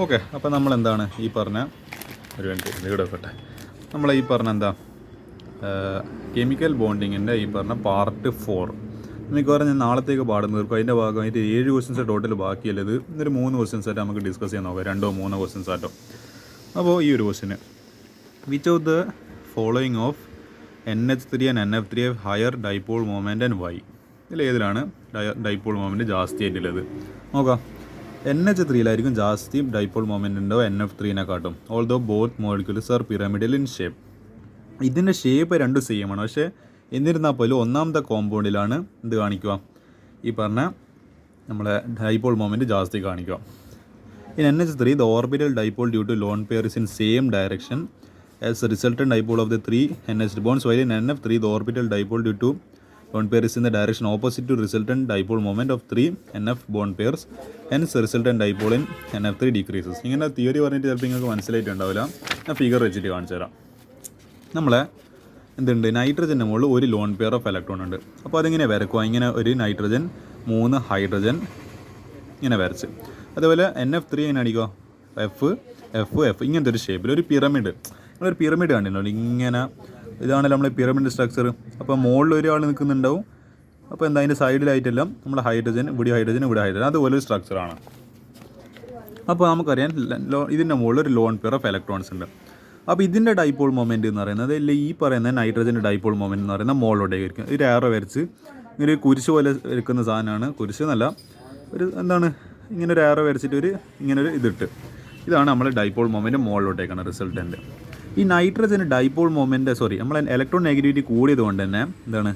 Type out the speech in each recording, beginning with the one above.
Okay, അപ്പോൾ നമ്മളെന്താണ് ഈ പറഞ്ഞ ഒരു മിനിറ്റ് ഇവിടെ വെക്കട്ടെ. നമ്മൾ ഈ പറഞ്ഞ എന്താ കെമിക്കൽ ബോണ്ടിങ്ങിൻ്റെ ഈ പറഞ്ഞ പാർട്ട് 4 മിക്കവാറും ഞാൻ നാളത്തേക്ക് പാടുന്ന തീർക്കും. അതിൻ്റെ ഭാഗമായിട്ട് 7 ക്വസ്റ്റ്യൻസ് ടോട്ടൽ ബാക്കിയുള്ളത് ഇന്നൊരു 3 ക്വസ്റ്റ്യൻസ് ആയിട്ട് നമുക്ക് ഡിസ്കസ് ചെയ്യാൻ നോക്കാം. 2-3 ക്വസ്റ്റ്യൻസ് ആയിട്ടോ. അപ്പോൾ ഈ ഒരു question which of the following of NH3 and NF3 have higher dipole moment and why? ഇതിൽ ഏതിലാണ് ഡൈപോൾ മൊമെൻറ്റ് ജാസ്തി ആയിട്ടുള്ളത് നോക്കാം. NH3-ലായിരിക്കും ജാസ്തി ഡൈപോൾ മൊമെൻറ്റ് ഉണ്ടോ NF3-നെക്കാട്ടും. Although both molecules are pyramidal in shape. ഇതിൻ്റെ ഷേപ്പ് രണ്ടും സെയിം ആണ്. പക്ഷേ എന്നിരുന്നാൽ പോലും ഒന്നാമത്തെ കോമ്പൗണ്ടിലാണ് ഇത് കാണിക്കുക, ഈ പറഞ്ഞ നമ്മളെ ഡൈപോൾ മൊമെൻറ്റ് ജാസ്തി കാണിക്കുക. In NH3 the orbital dipole due to lone pair is in same direction as the resultant dipole of the 3 NH bonds, while in NF3 the orbital dipole due to lone pair is in the direction opposite to resultant dipole moment of 3 NF bond pairs, hence the resultant dipole in NF3 decreases. ഇങ്ങനെ theory പറഞ്ഞിട്ട് ചിലപ്പോൾ നിങ്ങൾക്ക് മനസ്സിലായിട്ടുണ്ടാവില്ല. ഞാൻ figure വെച്ചിട്ട് കാണിച്ചു തരാം. നമ്മളെ എന്തുണ്ട്, നൈട്രജൻ്റെ മുകളിൽ ഒരു ലോൺ പെയർ ഓഫ് ഇലക്ട്രോൺ ഉണ്ട്. അപ്പോൾ അതിങ്ങനെ വരക്കുക, ഇങ്ങനെ ഒരു നൈട്രജൻ 3 ഹൈഡ്രജൻ ഇങ്ങനെ വരച്ച്. അതുപോലെ NF3 ഇങ്ങനെ അടിക്കുക, എഫ് ഇങ്ങനത്തെ ഒരു ഷേപ്പിൽ ഒരു പിരമിഡ്. നമ്മളൊരു പിരമിഡ് കണ്ടിട്ടുണ്ടല്ലോ ഇങ്ങനെ. ഇതാണല്ലോ നമ്മൾ പിരമിഡ് സ്ട്രക്ചർ. അപ്പോൾ മുകളിൽ ഒരാൾ നിൽക്കുന്നുണ്ടാവും. അപ്പോൾ എന്താ അതിൻ്റെ സൈഡിലായിട്ടെല്ലാം നമ്മൾ ഹൈഡ്രജൻ, ഇവിടെ ഹൈഡ്രജൻ, ഇവിടെ ഹൈഡ്രജൻ, അതുപോലെ ഒരു സ്ട്രക്ചറാണ്. അപ്പോൾ നമുക്കറിയാം ഇതിൻ്റെ മുകളിൽ ഒരു ലോൺ പെയർ ഓഫ് ഇലക്ട്രോൺസ് ഉണ്ട്. അപ്പോൾ ഇതിൻ്റെ ഡൈപോൾ മൊമെൻറ്റ് എന്ന് പറയുന്നത് ഈ പറയുന്ന നൈട്രജൻ്റെ ഡൈപോൾ മൊമെൻറ്റ് എന്ന് പറയുന്നത് മുകളിലോട്ടേക്ക് ആയിരിക്കും. ഒരു ആറോ വരച്ച് ഇങ്ങനെ ഒരു കുരിശ് പോലെ എടുക്കുന്ന സാധനമാണ്. കുരിശ് എന്നല്ല, ഒരു എന്താണ് ഇങ്ങനെ ഒരു ആറോ വരച്ചിട്ട് ഇങ്ങനൊരു ഇതിട്ട്, ഇതാണ് നമ്മൾ ഡൈപോൾ മൊമെൻറ്റ് മുകളിലോട്ടേക്കാണ് റിസൾട്ടൻ്റ്. ഈ നൈട്രജന് ഡൈപോൾ മൊമെൻറ്റ് നമ്മൾ ഇലക്ട്രോൺ നെഗറ്റിവിറ്റി കൂടിയത് കൊണ്ട് തന്നെ എന്താണ്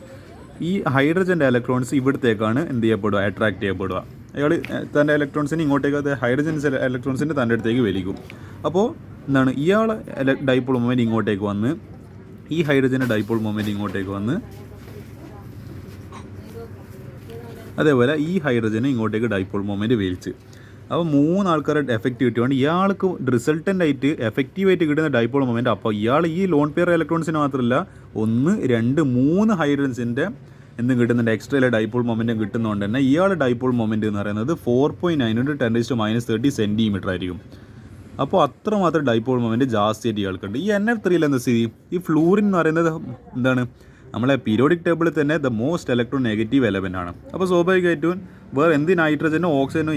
ഈ ഹൈഡ്രജൻ്റെ ഇലക്ട്രോൺസ് ഇവിടത്തേക്കാണ് എന്ത് ചെയ്യപ്പെടുക, അട്രാക്ട് ചെയ്യപ്പെടുക. അയാൾ തൻ്റെ ഇലക്ട്രോൺസിന് ഇങ്ങോട്ടേക്ക് ഹൈഡ്രജൻസ് ഇലക്ട്രോൺസിൻ്റെ തൻ്റെ അടുത്തേക്ക് വലിക്കും. അപ്പോൾ എന്താണ് ഇയാൾ ഡൈപോൾ മൊമെൻറ്റ് ഇങ്ങോട്ടേക്ക് വന്ന് ഈ ഹൈഡ്രജൻ്റെ ഡൈപോൾ മൊമെൻറ്റ് ഇങ്ങോട്ടേക്ക് വന്ന് അതേപോലെ ഈ ഹൈഡ്രജന് ഇങ്ങോട്ടേക്ക് ഡൈപോൾ മൊമെൻറ്റ് വലിച്ച്. അപ്പോൾ 3 ആൾക്കാരുടെ എഫക്റ്റ് കിട്ടിയോണ്ട് ഇയാൾക്ക് റിസൾട്ടൻ്റ് ആയിട്ട് എഫക്റ്റീവായിട്ട് കിട്ടുന്ന ഡൈപോൾ മൊമെൻറ്റ്. അപ്പോൾ ഇയാൾ ഈ ലോൺ പെയർ ഇലക്ട്രോൺസിന് മാത്രമല്ല 1, 2, 3 ഹൈഡ്രജൻസിൻ്റെ എന്തും കിട്ടുന്നുണ്ട്, എക്സ്ട്രാ ഡൈപോൾ മൊമെൻറ്റും കിട്ടുന്നതുകൊണ്ട് തന്നെ ഇയാളുടെ ഡൈപോൾ മൊമെൻറ്റ് എന്ന് പറയുന്നത് 4.9 × 10⁻³ സെൻറ്റിമീറ്റർ ആയിരിക്കും. അപ്പോൾ അത്രമാത്രം ഡൈപോൾ മൊമെൻറ്റ് ജാസ്തിയായിട്ട് ഇയാൾക്കുണ്ട്. ഈ NF3 എന്താ സ്ഥിതി, ഈ ഫ്ലൂറിൻ എന്ന് പറയുന്നത് എന്താണ് നമ്മളെ പീരിയോഡിക് ടേബിളിൽ തന്നെ the most electron negative element ആണ്. അപ്പോൾ സ്വാഭാവികമായിട്ടും വേറെ എന്ത് നൈട്രജനോ ഓക്സിജനോ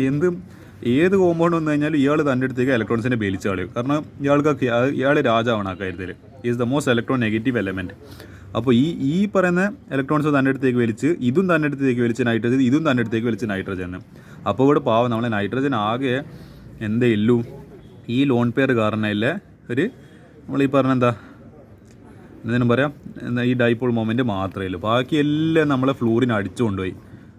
ഏത് കോമ്പൗണ്ട് വന്നു കഴിഞ്ഞാലും ഇയാൾ തൻ്റെ അടുത്തേക്ക് ഇലക്ട്രോൺസിനെ ബലിച്ച് കളയും. കാരണം ഇയാൾ രാജാവാണ് ആ കാര്യത്തിൽ. Is the most electron negative element. അപ്പോൾ ഈ പറയുന്ന ഇലക്ട്രോൺസ് തൻ്റെ അടുത്തേക്ക് വലിച്ച്, ഇതും തൻ്റെ അടുത്തേക്ക് വലിച്ച് നൈട്രജൻ, ഇതും തൻ്റെ അടുത്തേക്ക് വലിച്ച് നൈട്രജൻ. അപ്പോൾ ഇവിടെ പാവം നമ്മളെ നൈട്രജൻ ആകെ എന്തേ ഇല്ലു ഈ ലോൺ പെയർ കാരണമില്ല നമ്മൾ ഈ പറഞ്ഞ എന്തിനും പറയാം, ഈ ഡൈപോൾ മൊമെൻറ്റ് മാത്രമേ ഉള്ളൂ. ബാക്കിയെല്ലാം നമ്മളെ ഫ്ലൂറിന് അടിച്ചു കൊണ്ടുപോയി.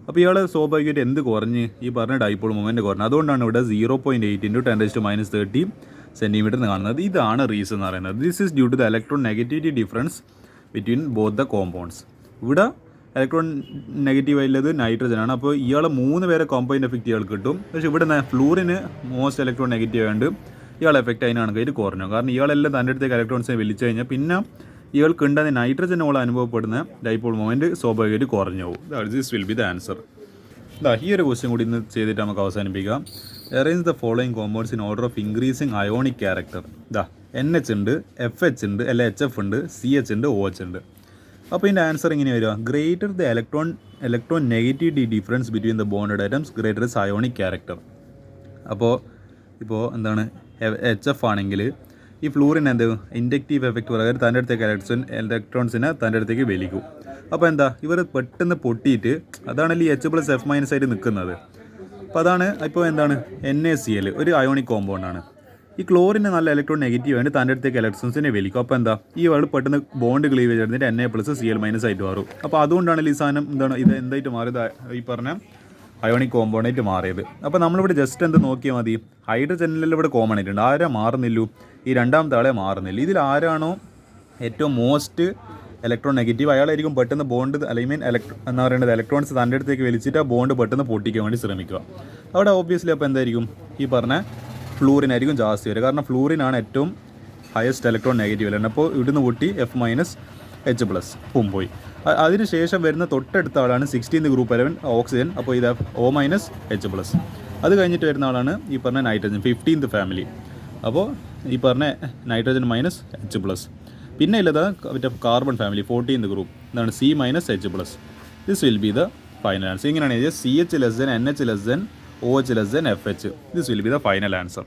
അപ്പോൾ ഇയാൾ സ്വാഭാവികമായിട്ട് എന്ത് കുറഞ്ഞ് ഈ പറഞ്ഞ ഡൈപോൾ മൊമെൻറ്റ് കുറഞ്ഞു. അതുകൊണ്ടാണ് ഇവിടെ 0.8 × 10⁻³ സെൻറ്റിമീറ്റർ എന്ന് കാണുന്നത്. ഇതാണ് റീസൺ എന്ന് പറയുന്നത്. This is due to the electron negativity difference between both the compounds. ഇവിടെ ഇലക്ട്രോൺ നെഗറ്റീവ് ആയിട്ടുള്ളത് നൈട്രജനാണ്. അപ്പോൾ ഇയാൾ 3 പേരെ കോമ്പൗണ്ട് എഫക്റ്റ് ഇയാൾക്ക് കിട്ടും. പക്ഷേ ഇവിടെ ഫ്ലൂറിന് മോസ്റ്റ് ഇലക്ട്രോൺ നെഗറ്റീവ് ആയതുകൊണ്ട് ഇയാൾ എഫക്റ്റ് അതിനാണ് കയറ്റി കുറഞ്ഞു. കാരണം ഇയാളെല്ലാം തൻ്റെ അടുത്തേക്ക് ഇലക്ട്രോൺസിനെ വലിച്ചു കഴിഞ്ഞാൽ പിന്നെ ഇയാൾക്ക് ഉണ്ടാകുന്ന നൈട്രജനോളം അനുഭവപ്പെടുന്ന ഡൈപോൾ മൊമെൻറ്റ് സ്വാഭാവികമായിട്ട് കുറഞ്ഞു പോകും. This will be the answer. ഈ ഒരു ക്വസ്റ്റ്യൻ കൂടി ഇന്ന് ചെയ്തിട്ട് നമുക്ക് അവസാനിപ്പിക്കാം. Arrange the following compounds in order of increasing ionic character. NH ഉണ്ട്, FH ഉണ്ട്, HF ഉണ്ട്, CH ഉണ്ട്, OH ഉണ്ട്. അപ്പോൾ ഇതിൻ്റെ ആൻസർ ഇങ്ങനെ വരിക, greater the electron negativity difference between the bonded items greater is ionic character. ഇപ്പോൾ എന്താണ് HF ആണെങ്കിൽ ഈ ഫ്ലൂറിൻ എന്ത് ഇൻഡക്റ്റീവ് എഫക്റ്റ് പ്രകാരം തൻ്റെ അടുത്തേക്ക് ഇലക്ട്രോൺസിനെ തൻ്റെ അടുത്തേക്ക് വലിക്കും. അപ്പോൾ എന്താ ഇവർ പെട്ടെന്ന് പൊട്ടിയിട്ട് അതാണല്ലോ ഈ H+F- ആയിട്ട് നിൽക്കുന്നത്. അപ്പോൾ അതാണ് ഇപ്പോൾ എന്താണ് NaCl ഒരു അയോണിക് കോമ്പൗണ്ടാണ്. ഈ ക്ലോറിന് നല്ല ഇലക്ട്രോൺ നെഗറ്റീവ് ആയിട്ട് തൻ്റെ അടുത്തേക്ക് ഇലക്ട്രോൺസിനെ വലിക്കും. അപ്പോൾ എന്താ ഈ വാൾ പെട്ടെന്ന് ബോണ്ട് ക്ലീവേജ് എടുത്തിട്ട് Na+Cl- ആയിട്ട് മാറും. അപ്പോൾ അതുകൊണ്ടാണ് ഈ സാധനം ഇത് എന്തായിട്ട് മാറിയത്, ഈ പറഞ്ഞ അയോണിക് കോമ്പൗണ്ടായിട്ട് മാറിയത്. അപ്പോൾ നമ്മളിവിടെ ജസ്റ്റ് എന്ത് നോക്കിയാൽ മതി, ഹൈഡ്രജനിലെല്ലാം ഇവിടെ കോമൺ ആയിട്ടുണ്ട്. ആരാ മാറുന്നില്ലൂ, ഈ രണ്ടാമത്തെ ആളെ മാറുന്നില്ല. ഇതിൽ ആരാണോ ഏറ്റവും മോസ്റ്റ് ഇലക്ട്രോൺ നെഗറ്റീവ് അയാളായിരിക്കും പെട്ടെന്ന് ബോണ്ട് എന്താ പറയുന്നത് ഇലക്ട്രോൺസ് തൻ്റെ അടുത്തേക്ക് വലിച്ചിട്ട് ആ ബോണ്ട് പെട്ടെന്ന് പൊട്ടിക്കാൻ വേണ്ടി ശ്രമിക്കുക. അവിടെ ഓബ്വിയസ്ലി അപ്പോൾ എന്തായിരിക്കും ഈ പറഞ്ഞ ഫ്ലൂറിനായിരിക്കും ജാസ്തി വരിക. കാരണം ഫ്ലൂറിനാണ് ഏറ്റവും ഹയസ്റ്റ് ഇലക്ട്രോൺ നെഗറ്റീവ് എലമെൻറ്റ്. അപ്പോൾ ഇവിടുന്ന് പൊട്ടി F-H+ പോയി. അതിനുശേഷം വരുന്ന തൊട്ടടുത്ത ആളാണ് 16th ഗ്രൂപ്പ് 11 ഓക്സിജൻ. അപ്പോൾ ഇത് O-H+. അത് കഴിഞ്ഞിട്ട് വരുന്ന ആളാണ് ഈ പറഞ്ഞ നൈട്രജൻ 15th ഫാമിലി. അപ്പോൾ ഈ പറഞ്ഞ നൈട്രജൻ മൈനസ് എച്ച് പ്ലസ്. പിന്നെ ഉള്ളത് മറ്റേ കാർബൺ ഫാമിലി 14th ഗ്രൂപ്പ്, എന്താണ് C minus H plus. This will be the final answer. ഇങ്ങനെയാണ് എഴുതിയത്, CH less than NH less than OH less than FH. This will be the final answer.